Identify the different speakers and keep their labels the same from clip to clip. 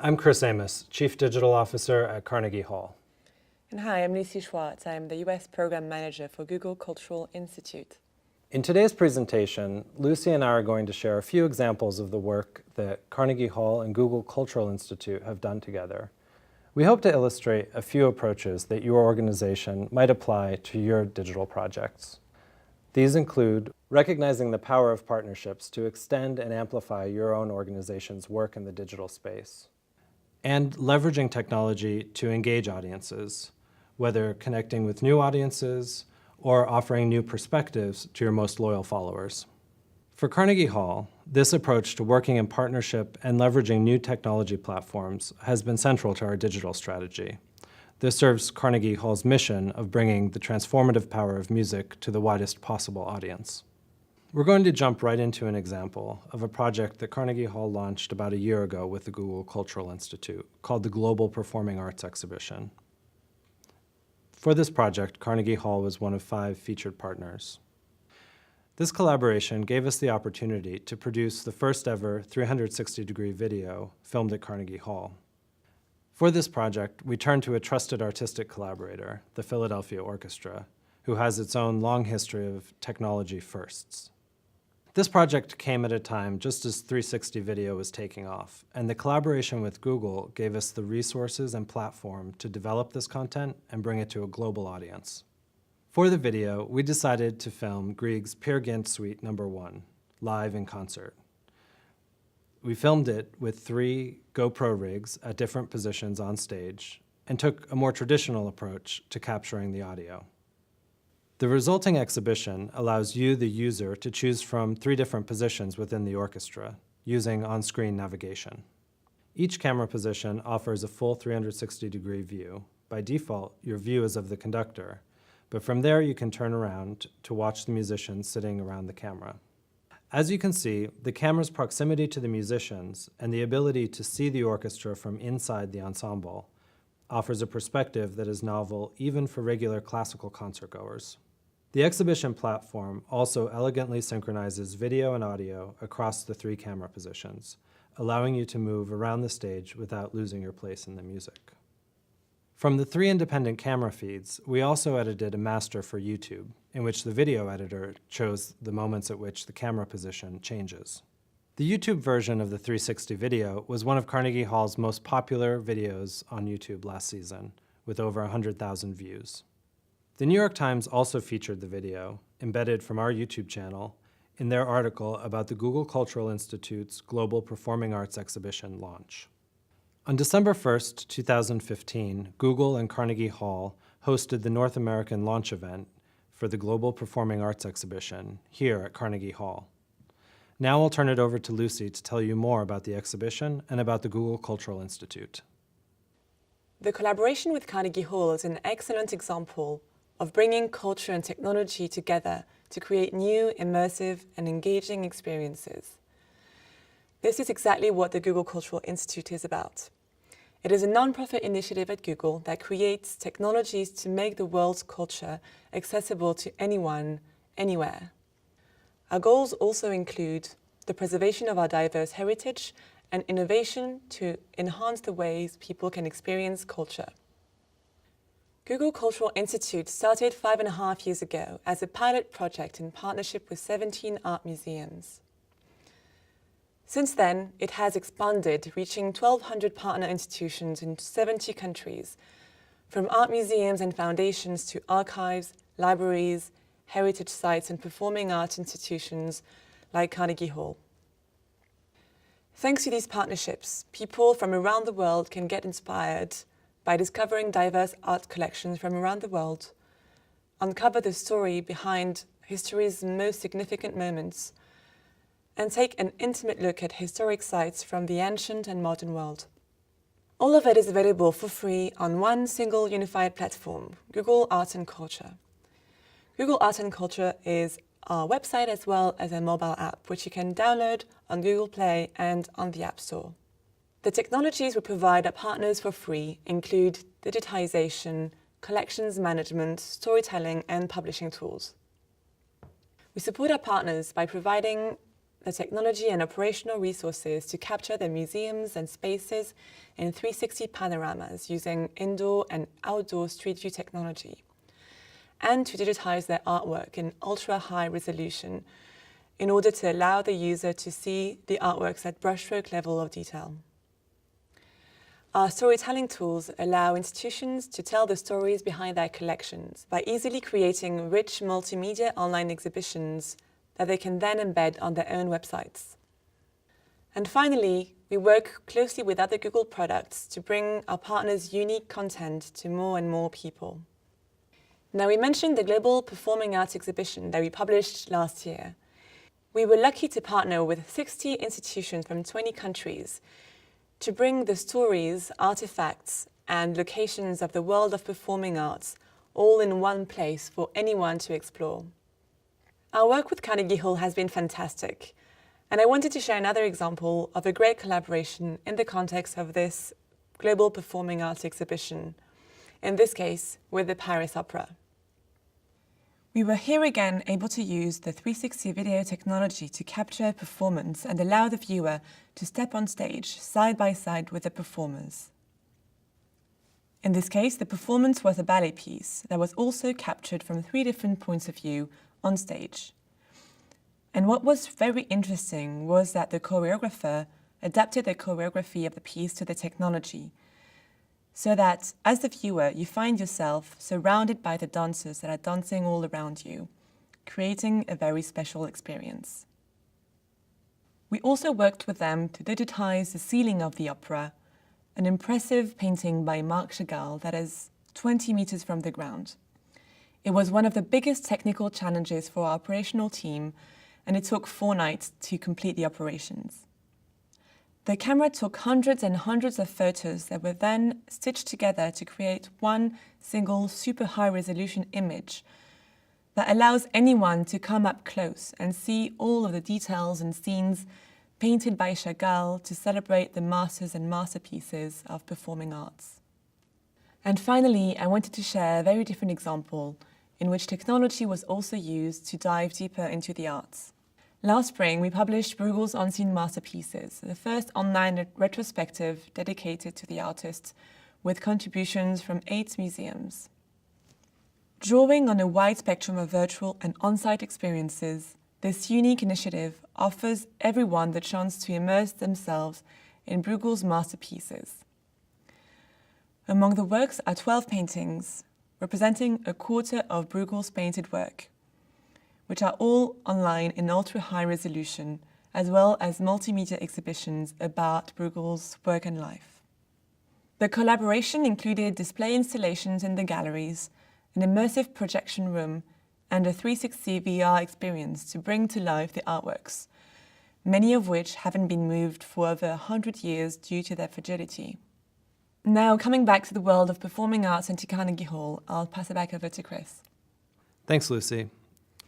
Speaker 1: I'm Chris Amos, Chief Digital Officer at Carnegie Hall.
Speaker 2: And hi, I'm Lucy Schwartz. I'm the US Program Manager for Google Cultural Institute.
Speaker 1: In today's presentation, Lucy and I are going to share a few examples of the work that Carnegie Hall and Google Cultural Institute have done together. We hope to illustrate a few approaches that your organization might apply to your digital projects. These include recognizing the power of partnerships to extend and amplify your own organization's work in the digital space, and leveraging technology to engage audiences, whether connecting with new audiences or offering new perspectives to your most loyal followers. For Carnegie Hall, this approach to working in partnership and leveraging new technology platforms has been central to our digital strategy. This serves Carnegie Hall's mission of bringing the transformative power of music to the widest possible audience. We're going to jump right into an example of a project that Carnegie Hall launched about a year ago with the Google Cultural Institute called the Global Performing Arts Exhibition. For this project, Carnegie Hall was one of 5 featured partners. This collaboration gave us the opportunity to produce the first ever 360-degree video filmed at Carnegie Hall. For this project, we turned to a trusted artistic collaborator, the Philadelphia Orchestra, who has its own long history of technology firsts. This project came at a time just as 360 video was taking off, and the collaboration with Google gave us the resources and platform to develop this content and bring it to a global audience. For the video, we decided to film Grieg's Peer Gynt Suite No. 1, live in concert. We filmed it with 3 GoPro rigs at different positions on stage and took a more traditional approach to capturing the audio. The resulting exhibition allows you, the user, to choose from 3 different positions within the orchestra, using on-screen navigation. Each camera position offers a full 360-degree view. By default, your view is of the conductor, but from there you can turn around to watch the musicians sitting around the camera. As you can see, the camera's proximity to the musicians and the ability to see the orchestra from inside the ensemble offers a perspective that is novel even for regular classical concertgoers. The exhibition platform also elegantly synchronizes video and audio across the 3 camera positions, allowing you to move around the stage without losing your place in the music. From the 3 independent camera feeds, we also edited a master for YouTube, in which the video editor chose the moments at which the camera position changes. The YouTube version of the 360 video was one of Carnegie Hall's most popular videos on YouTube last season, with over 100,000 views. The New York Times also featured the video, embedded from our YouTube channel, in their article about the Google Cultural Institute's Global Performing Arts Exhibition launch. On December 1st, 2015, Google and Carnegie Hall hosted the North American launch event for the Global Performing Arts Exhibition here at Carnegie Hall. Now I'll turn it over to Lucy to tell you more about the exhibition and about the Google Cultural Institute.
Speaker 2: The collaboration with Carnegie Hall is an excellent example of bringing culture and technology together to create new, immersive, and engaging experiences. This is exactly what the Google Cultural Institute is about. It is a non-profit initiative at Google that creates technologies to make the world's culture accessible to anyone, anywhere. Our goals also include the preservation of our diverse heritage and innovation to enhance the ways people can experience culture. Google Cultural Institute started 5.5 years ago as a pilot project in partnership with 17 art museums. Since then, it has expanded, reaching 1,200 partner institutions in 70 countries, from art museums and foundations to archives, libraries, heritage sites, and performing arts institutions like Carnegie Hall. Thanks to these partnerships, people from around the world can get inspired by discovering diverse art collections from around the world, uncover the story behind history's most significant moments, and take an intimate look at historic sites from the ancient and modern world. All of it is available for free on one single unified platform, Google Arts and Culture. Google Arts and Culture is our website as well as a mobile app, which you can download on Google Play and on the App Store. The technologies we provide our partners for free include digitization, collections management, storytelling, and publishing tools. We support our partners by providing the technology and operational resources to capture the museums and spaces in 360 panoramas using indoor and outdoor street view technology, and to digitize their artwork in ultra-high resolution in order to allow the user to see the artworks at brushstroke level of detail. Our storytelling tools allow institutions to tell the stories behind their collections by easily creating rich multimedia online exhibitions that they can then embed on their own websites. And finally, we work closely with other Google products to bring our partners' unique content to more and more people. Now, we mentioned the Global Performing Arts exhibition that we published last year. We were lucky to partner with 60 institutions from 20 countries to bring the stories, artifacts, and locations of the world of performing arts all in one place for anyone to explore. Our work with Carnegie Hall has been fantastic, and I wanted to share another example of a great collaboration in the context of this Global Performing Arts exhibition, in this case with the Paris Opera. We were here again able to use the 360 video technology to capture performance and allow the viewer to step on stage side by side with the performers. In this case, the performance was a ballet piece that was also captured from 3 different points of view on stage. And what was very interesting was that the choreographer adapted the choreography of the piece to the technology, so that as the viewer, you find yourself surrounded by the dancers that are dancing all around you, creating a very special experience. We also worked with them to digitize the ceiling of the opera, an impressive painting by Marc Chagall that is 20 meters from the ground. It was one of the biggest technical challenges for our operational team, and it took 4 nights to complete the operations. The camera took hundreds and hundreds of photos that were then stitched together to create one single super high resolution image that allows anyone to come up close and see all of the details and scenes painted by Chagall to celebrate the masters and masterpieces of performing arts. And finally, I wanted to share a very different example in which technology was also used to dive deeper into the arts. Last spring, we published Bruegel's Unseen Masterpieces, the first online retrospective dedicated to the artist, with contributions from 8 museums. Drawing on a wide spectrum of virtual and on-site experiences, this unique initiative offers everyone the chance to immerse themselves in Bruegel's masterpieces. Among the works are 12 paintings, representing a quarter of Bruegel's painted work, which are all online in ultra-high resolution, as well as multimedia exhibitions about Bruegel's work and life. The collaboration included display installations in the galleries, an immersive projection room, and a 360 VR experience to bring to life the artworks, many of which haven't been moved for over 100 years due to their fragility. Now, coming back to the world of performing arts and to Carnegie Hall, I'll pass it back over to Chris.
Speaker 1: Thanks, Lucy.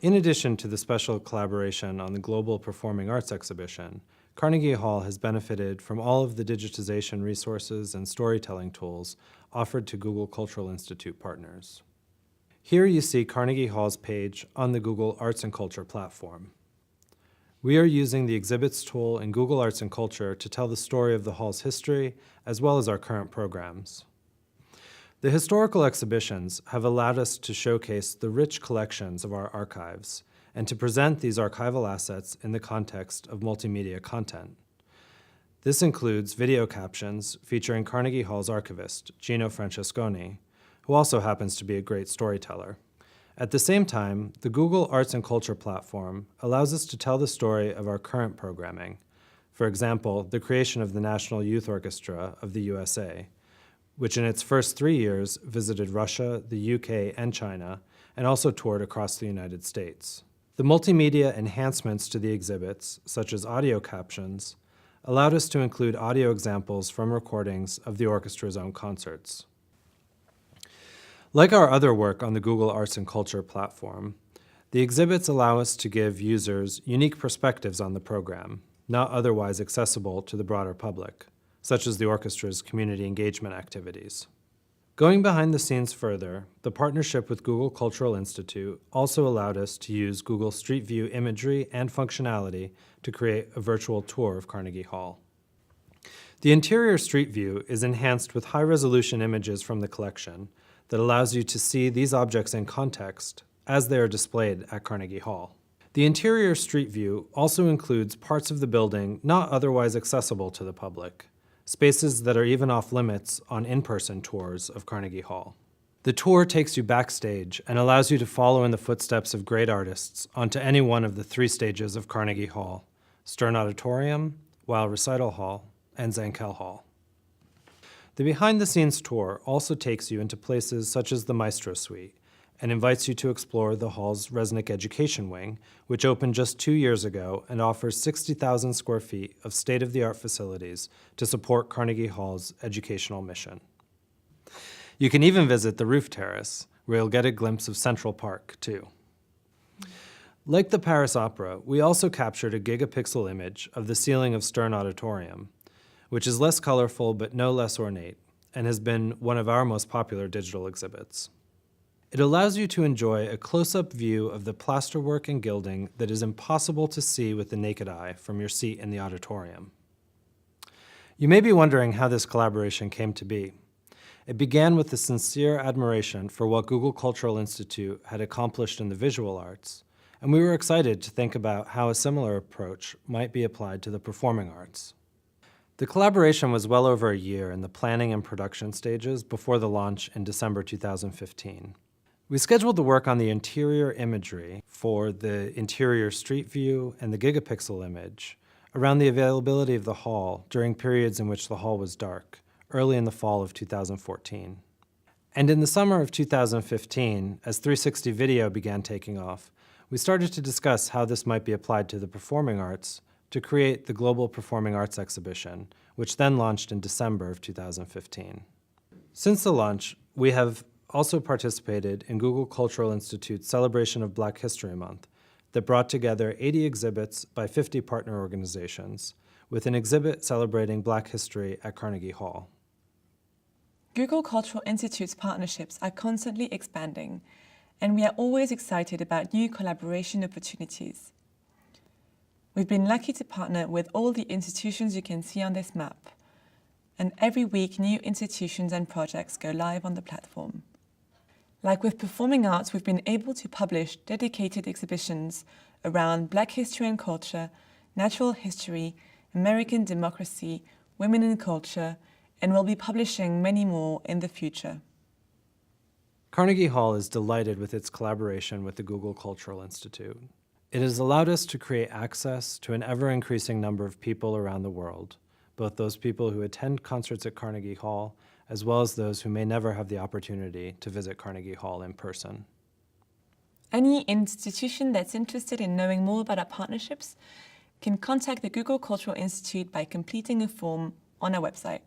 Speaker 1: In addition to the special collaboration on the Global Performing Arts exhibition, Carnegie Hall has benefited from all of the digitization resources and storytelling tools offered to Google Cultural Institute partners. Here you see Carnegie Hall's page on the Google Arts and Culture platform. We are using the Exhibits tool in Google Arts and Culture to tell the story of the Hall's history, as well as our current programs. The historical exhibitions have allowed us to showcase the rich collections of our archives and to present these archival assets in the context of multimedia content. This includes video captions featuring Carnegie Hall's archivist, Gino Francesconi, who also happens to be a great storyteller. At the same time, the Google Arts and Culture platform allows us to tell the story of our current programming. For example, the creation of the National Youth Orchestra of the USA, which in its first 3 years visited Russia, the UK, and China, and also toured across the United States. The multimedia enhancements to the exhibits, such as audio captions, allowed us to include audio examples from recordings of the orchestra's own concerts. Like our other work on the Google Arts and Culture platform, the exhibits allow us to give users unique perspectives on the program, not otherwise accessible to the broader public, such as the orchestra's community engagement activities. Going behind the scenes further, the partnership with Google Cultural Institute also allowed us to use Google Street View imagery and functionality to create a virtual tour of Carnegie Hall. The interior street view is enhanced with high-resolution images from the collection that allows you to see these objects in context as they are displayed at Carnegie Hall. The interior street view also includes parts of the building not otherwise accessible to the public, spaces that are even off limits on in-person tours of Carnegie Hall. The tour takes you backstage and allows you to follow in the footsteps of great artists onto any one of the 3 stages of Carnegie Hall: Stern Auditorium, Weill Recital Hall, and Zankel Hall. The behind-the-scenes tour also takes you into places such as the Maestro Suite and invites you to explore the hall's Resnick Education Wing, which opened just 2 years ago and offers 60,000 square feet of state-of-the-art facilities to support Carnegie Hall's educational mission. You can even visit the roof terrace, where you'll get a glimpse of Central Park, too. Like the Paris Opera, we also captured a gigapixel image of the ceiling of Stern Auditorium, which is less colorful but no less ornate, and has been one of our most popular digital exhibits. It allows you to enjoy a close-up view of the plasterwork and gilding that is impossible to see with the naked eye from your seat in the auditorium. You may be wondering how this collaboration came to be. It began with the sincere admiration for what Google Cultural Institute had accomplished in the visual arts, and we were excited to think about how a similar approach might be applied to the performing arts. The collaboration was well over a year in the planning and production stages before the launch in December 2015. We scheduled the work on the interior imagery for the interior street view and the gigapixel image around the availability of the hall during periods in which the hall was dark, early in the fall of 2014. And in the summer of 2015, as 360 video began taking off, we started to discuss how this might be applied to the performing arts to create the Global Performing Arts Exhibition, which then launched in December of 2015. Since the launch, we have also participated in Google Cultural Institute's celebration of Black History Month that brought together 80 exhibits by 50 partner organizations, with an exhibit celebrating Black history at Carnegie Hall.
Speaker 2: Google Cultural Institute's partnerships are constantly expanding, and we are always excited about new collaboration opportunities. We've been lucky to partner with all the institutions you can see on this map, and every week new institutions and projects go live on the platform. Like with performing arts, we've been able to publish dedicated exhibitions around Black history and culture, natural history, American democracy, women in culture, and we'll be publishing many more in the future.
Speaker 1: Carnegie Hall is delighted with its collaboration with the Google Cultural Institute. It has allowed us to create access to an ever-increasing number of people around the world, both those people who attend concerts at Carnegie Hall, as well as those who may never have the opportunity to visit Carnegie Hall in person.
Speaker 2: Any institution that's interested in knowing more about our partnerships can contact the Google Cultural Institute by completing a form on our website.